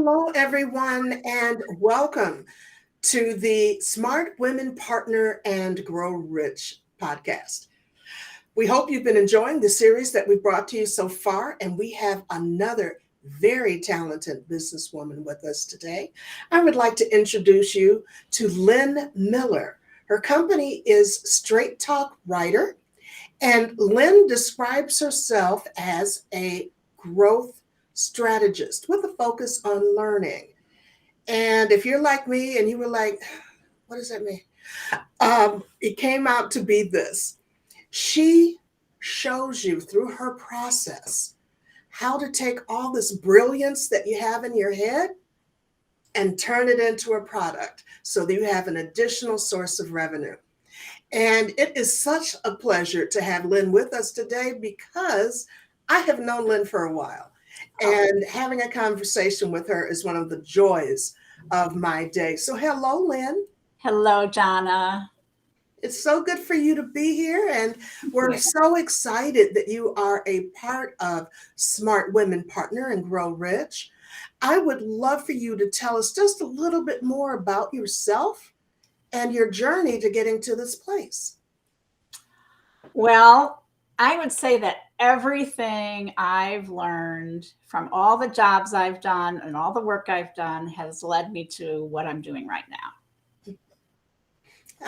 Hello, everyone, and welcome to the Smart Women Partner and Grow Rich podcast. We hope you've been enjoying the series that we've brought to you so far, and we have another very talented businesswoman with us today. I would like to introduce you to Lynn Miller. Her company is Straight Talk Writer, and Lynn describes herself as a growth strategist with a focus on learning. And if you're like me and you were like, what does that mean? It came out to be this. She shows you through her process how to take all this brilliance that you have in your head and turn it into a product so that you have an additional source of revenue. And it is such a pleasure to have Lynn with us today because I have known Lynn for a while. And having a conversation with her is one of the joys of my day. So hello, Lynn. Hello, Jana. It's so good for you to be here. And we're so excited that you are a part of Smart Women Partner and Grow Rich. I would love for you to tell us just a little bit more about yourself and your journey to getting to this place. Well, I would say that everything I've learned from all the jobs I've done and all the work I've done has led me to what I'm doing right now.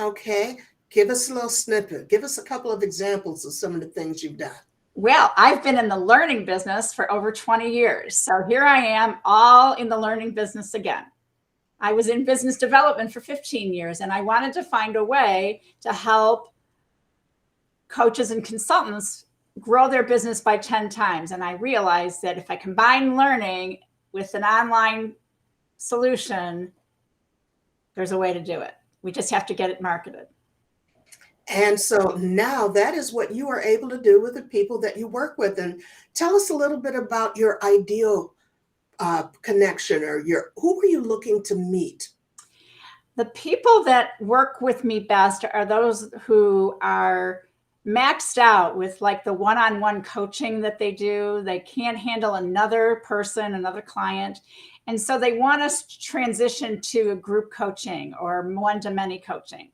Okay, give us a little snippet. Give us a couple of examples of some of the things you've done. Well, I've been in the learning business for over 20 years. So here I am, all in the learning business again. I was in business development for 15 years, and I wanted to find a way to help coaches and consultants grow their business by 10 times. And I realized that if I combine learning with an online solution, there's a way to do it. We just have to get it marketed. And so now that is what you are able to do with the people that you work with. And tell us a little bit about your ideal connection, or who are you looking to meet? The people that work with me best are those who are maxed out with like the one-on-one coaching that they do. They can't handle another person, another client. And so they want us to transition to a group coaching or one-to-many coaching.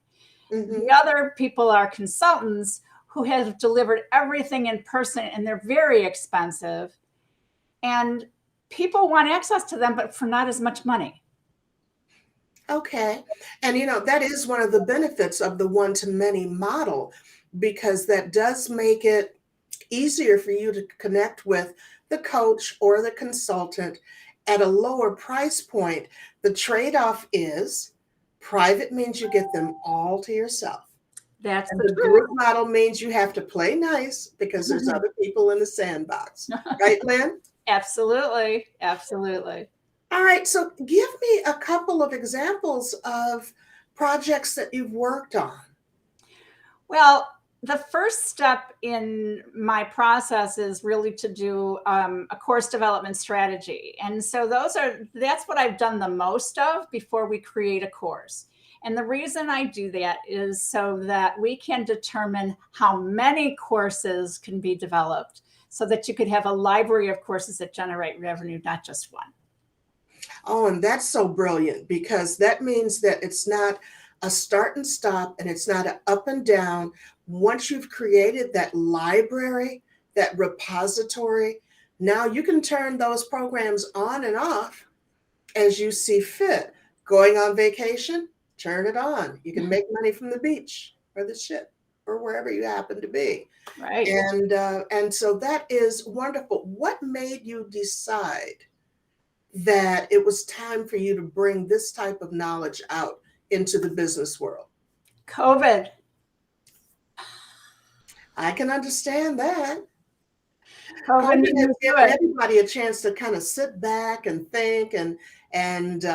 Mm-hmm. The other people are consultants who have delivered everything in person, and they're very expensive. And people want access to them, but for not as much money. Okay. And that is one of the benefits of the one-to-many model, because that does make it easier for you to connect with the coach or the consultant at a lower price point. The trade-off is private means you get them all to yourself. That's the group model means you have to play nice because there's other people in the sandbox. Right, Lynn? Absolutely. Absolutely. All right. So give me a couple of examples of projects that you've worked on. Well, the first step in my process is really to do a course development strategy. And so that's what I've done the most of before we create a course. And the reason I do that is so that we can determine how many courses can be developed so that you could have a library of courses that generate revenue, not just one. Oh, and that's so brilliant, because that means that it's not a start and stop, and it's not an up and down. Once you've created that library, that repository, now you can turn those programs on and off as you see fit. Going on vacation, turn it on. You can make money from the beach or the ship or wherever you happen to be. Right. And so that is wonderful. What made you decide that it was time for you to bring this type of knowledge out into the business world? COVID. I can understand that. COVID has given everybody a chance to kind of sit back and think and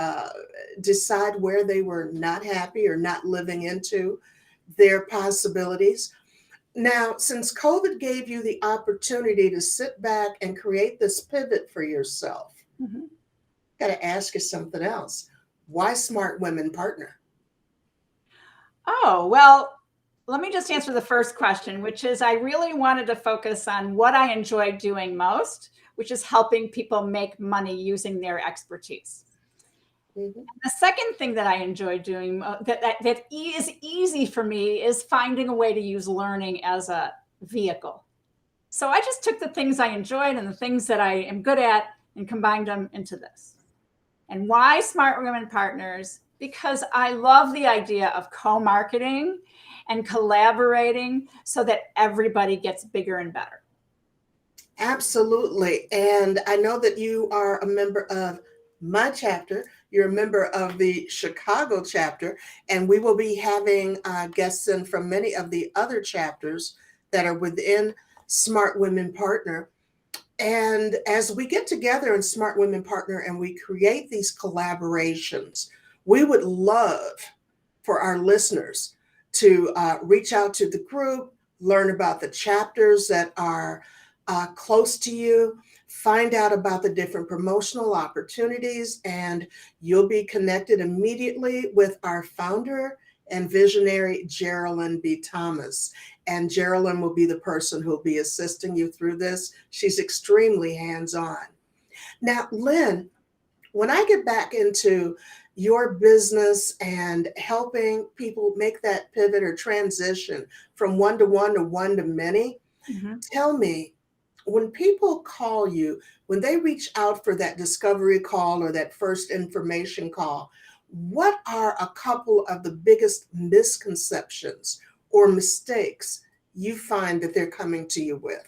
decide where they were not happy or not living into their possibilities. Now, since COVID gave you the opportunity to sit back and create this pivot for yourself, got to ask you something else. Why Smart Women Partner? Oh, well, let me just answer the first question, which is I really wanted to focus on what I enjoy doing most, which is helping people make money using their expertise. Mm-hmm. The second thing that I enjoy doing that is easy for me is finding a way to use learning as a vehicle. So I just took the things I enjoyed and the things that I am good at and combined them into this. And why Smart Women Partners? Because I love the idea of co-marketing and collaborating so that everybody gets bigger and better. Absolutely. And I know that you are a member of my chapter. You're a member of the Chicago chapter, and we will be having guests in from many of the other chapters that are within Smart Women Partner. And as we get together in Smart Women Partner and we create these collaborations, we would love for our listeners to reach out to the group, learn about the chapters that are close to you, find out about the different promotional opportunities, and you'll be connected immediately with our founder and visionary, Geraldine B. Thomas. And Geraldine will be the person who will be assisting you through this. She's extremely hands-on. Now, Lynn, when I get back into your business and helping people make that pivot or transition from one to many, tell me, when people call you, when they reach out for that discovery call or that first information call, what are a couple of the biggest misconceptions or mistakes you find that they're coming to you with?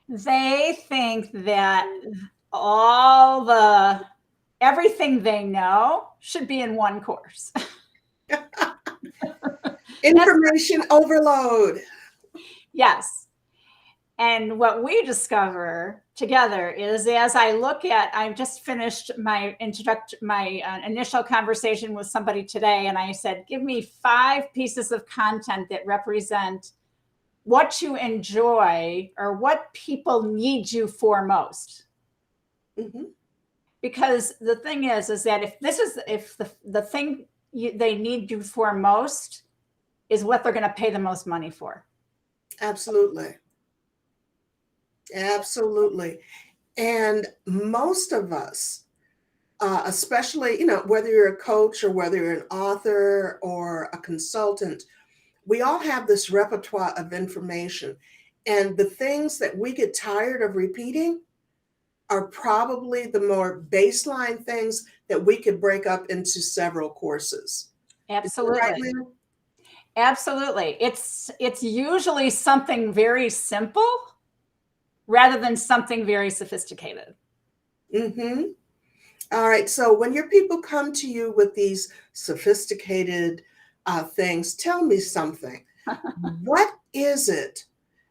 They think that everything they know should be in one course. Information overload. Yes. And what we discover together is as I just finished my initial conversation with somebody today, and I said, give me 5 pieces of content that represent what you enjoy or what people need you for most. Mm-hmm. Because the thing is that if the thing they need you for most is what they're going to pay the most money for. Absolutely. Absolutely. And most of us, especially, whether you're a coach or whether you're an author or a consultant, we all have this repertoire of information. And the things that we get tired of repeating are probably the more baseline things that we could break up into several courses. Absolutely. Right, Lynn? Absolutely. It's usually something very simple rather than something very sophisticated. Mm-hmm. All right. So when your people come to you with these sophisticated things, tell me something. What is it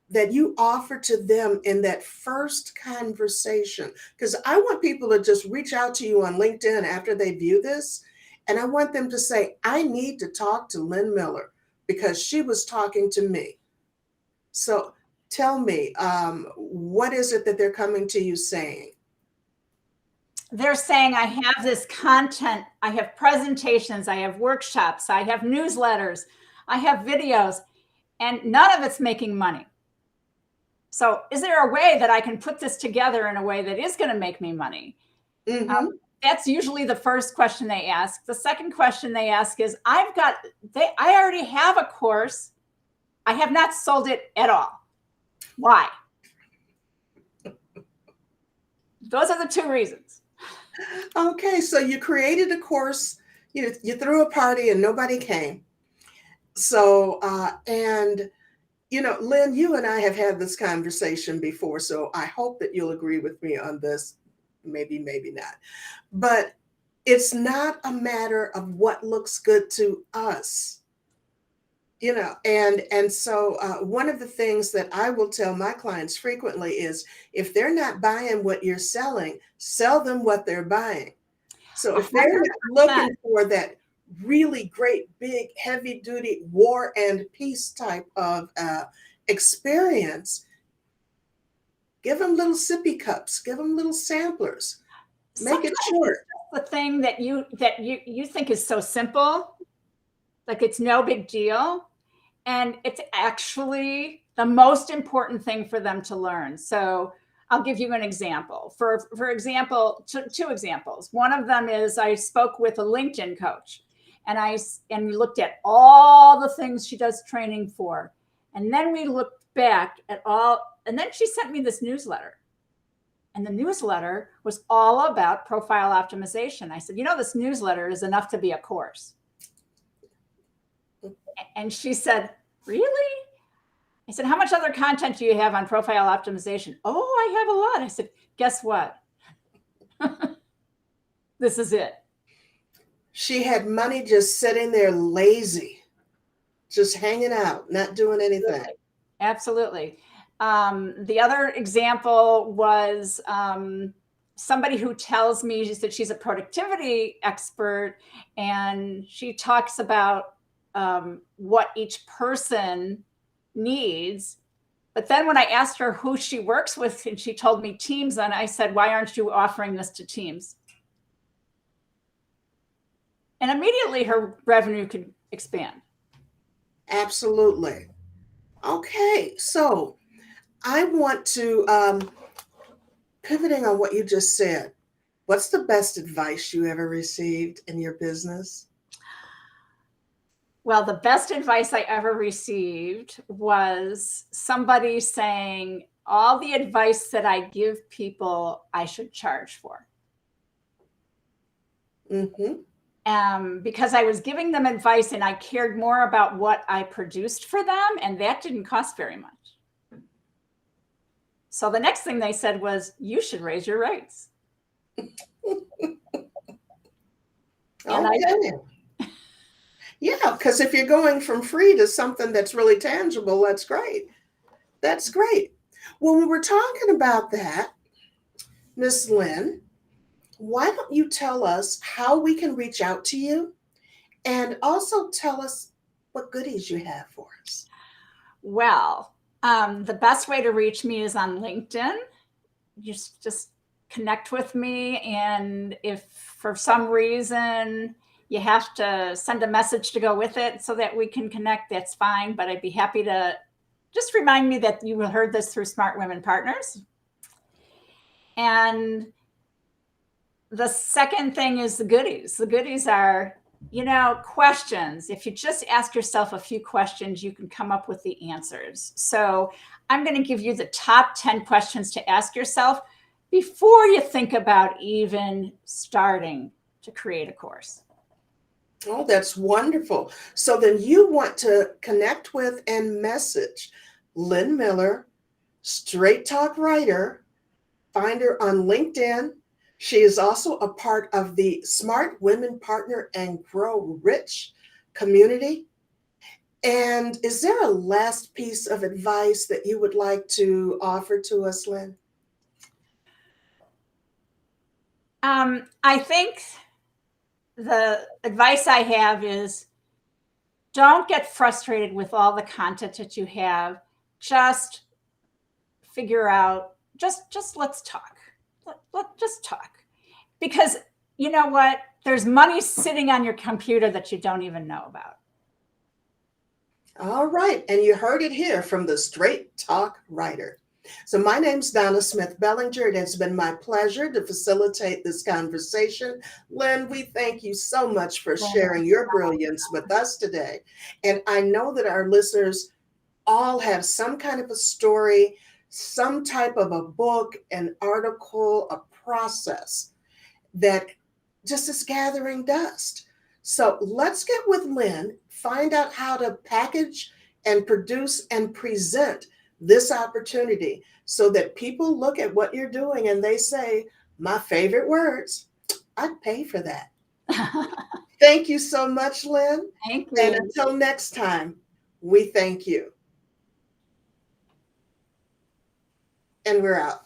that you offer to them in that first conversation? Because I want people to just reach out to you on LinkedIn after they view this. And I want them to say, I need to talk to Lynn Miller because she was talking to me. So tell me, what is it that they're coming to you saying? They're saying, I have this content, I have presentations, I have workshops, I have newsletters, I have videos, and none of it's making money. So is there a way that I can put this together in a way that is going to make me money? Mm-hmm. That's usually the first question they ask. The second question they ask is, I already have a course. I have not sold it at all. Why? Those are the 2 reasons. Okay, so you created a course, you threw a party and nobody came. So, Lynn, you and I have had this conversation before, so I hope that you'll agree with me on this. Maybe, maybe not. But it's not a matter of what looks good to us. And so one of the things that I will tell my clients frequently is if they're not buying what you're selling, sell them what they're buying. So if they're not looking for that really great, big, heavy duty war and peace type of experience, give them little sippy cups, give them little samplers, make it short. The thing that you think is so simple Like it's no big deal. And it's actually the most important thing for them to learn. So I'll give you an example. For example, two examples. One of them is I spoke with a LinkedIn coach, and we looked at all the things she does training for. And then we looked back at all, and then she sent me this newsletter. And the newsletter was all about profile optimization. I said, this newsletter is enough to be a course. And she said, really? I said, how much other content do you have on profile optimization? Oh, I have a lot. I said, guess what? This is it. She had money just sitting there lazy, just hanging out, not doing anything. Absolutely. The other example was somebody who tells me that she's a productivity expert, and she talks about what each person needs. But then when I asked her who she works with, and she told me teams, and I said, why aren't you offering this to teams? And immediately her revenue could expand. Absolutely. Okay, so I want to, pivoting on what you just said, what's the best advice you ever received in your business? Well, the best advice I ever received was somebody saying, all the advice that I give people, I should charge for. Because I was giving them advice and I cared more about what I produced for them, and that didn't cost very much. So the next thing they said was, you should raise your rates. Okay. Yeah, because if you're going from free to something that's really tangible, that's great. That's great. When we were talking about that, Miss Lynn, why don't you tell us how we can reach out to you, and also tell us what goodies you have for us? Well, the best way to reach me is on LinkedIn. You just connect with me. And if for some reason you have to send a message to go with it so that we can connect, that's fine. But I'd be happy to just remind me that you heard this through Smart Women Partners. And the second thing is the goodies. The goodies are, questions. If you just ask yourself a few questions, you can come up with the answers. So I'm going to give you the top 10 questions to ask yourself before you think about even starting to create a course. Oh, that's wonderful. So then you want to connect with and message Lynn Miller, Straight Talk Writer. Find her on LinkedIn. She is also a part of the Smart Women Partner and Grow Rich community. And is there a last piece of advice that you would like to offer to us, Lynn? I think the advice I have is don't get frustrated with all the content that you have. Just figure out, just let's talk. Let's just talk. Because you know what? There's money sitting on your computer that you don't even know about. All right. And you heard it here from the Straight Talk Writer. So my name's Donna Smith Bellinger. It has been my pleasure to facilitate this conversation. Lynn, we thank you so much for sharing your brilliance with us today. And I know that our listeners all have some kind of a story, some type of a book, an article, a process that just is gathering dust. So let's get with Lynn, find out how to package and produce and present this opportunity so that people look at what you're doing and they say, my favorite words, I'd pay for that. Thank you so much, Lynn. Thank you. And until next time, we thank you. And we're out.